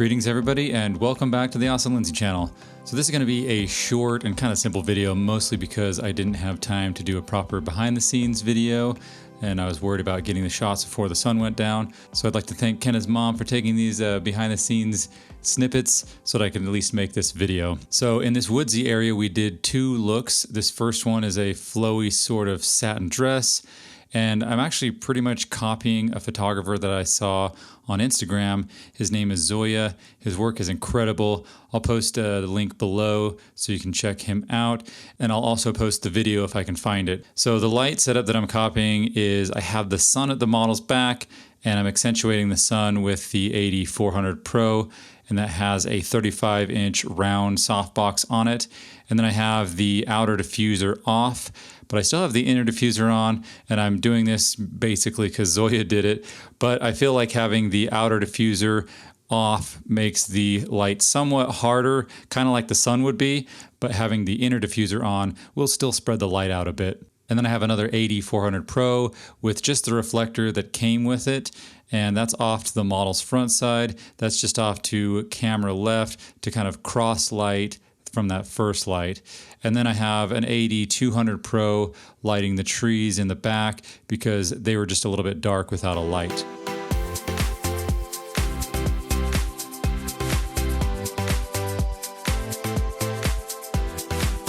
Greetings everybody and welcome back to the Awesome Lindsay channel. So this is going to be a short and kind of simple video, mostly because I didn't have time to do a proper behind the scenes video and I was worried about getting the shots before the sun went down. So I'd like to thank Kenna's mom for taking these behind the scenes snippets so that I can at least make this video. So in this woodsy area we did two looks. This first one is a flowy sort of satin dress. And I'm actually pretty much copying a photographer that I saw on Instagram. His name is Zoya. His work is incredible. I'll post the link below so you can check him out. And I'll also post the video if I can find it. So the light setup that I'm copying is I have the sun at the model's back and I'm accentuating the sun with the AD 400 Pro. And that has a 35-inch round softbox on it. And then I have the outer diffuser off, but I still have the inner diffuser on, and I'm doing this basically because Zoya did it. But I feel like having the outer diffuser off makes the light somewhat harder, kind of like the sun would be, but having the inner diffuser on will still spread the light out a bit. And then I have another AD 400 Pro with just the reflector that came with it. And that's off to the model's front side. That's just off to camera left to kind of cross light from that first light. And then I have an AD 200 Pro lighting the trees in the back because they were just a little bit dark without a light.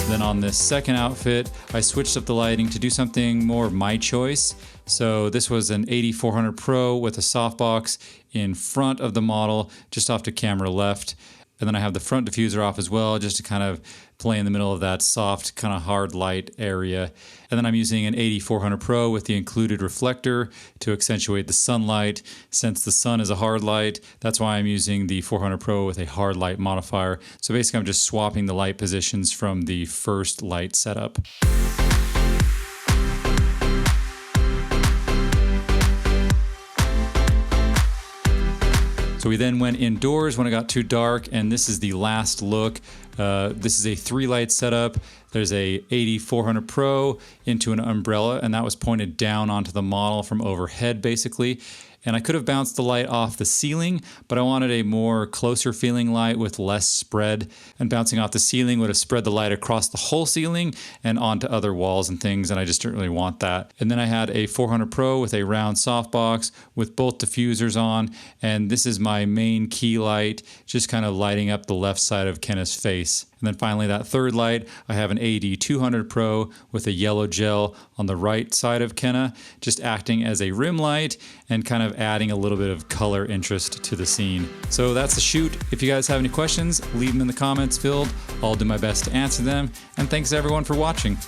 Then on this second outfit, I switched up the lighting to do something more of my choice. So this was an AD 400 Pro with a softbox in front of the model, just off to camera left. And then I have the front diffuser off as well, just to kind of play in the middle of that soft, kind of hard light area. And then I'm using an AD 400 Pro with the included reflector to accentuate the sunlight. Since the sun is a hard light, that's why I'm using the 400 Pro with a hard light modifier. So basically I'm just swapping the light positions from the first light setup. So we then went indoors when it got too dark, and this is the last look. This is a 3-light setup. There's a AD 400 Pro into an umbrella, and that was pointed down onto the model from overhead basically. And I could have bounced the light off the ceiling, but I wanted a more closer feeling light with less spread. And bouncing off the ceiling would have spread the light across the whole ceiling and onto other walls and things, and I just didn't really want that. And then I had a 400 Pro with a round softbox with both diffusers on, and this is my main key light, just kind of lighting up the left side of Kenna's face. And then finally that third light, I have an AD 200 Pro with a yellow gel on the right side of Kenna, just acting as a rim light and kind of adding a little bit of color interest to the scene. So that's the shoot. If you guys have any questions, leave them in the comments field. I'll do my best to answer them. And thanks everyone for watching.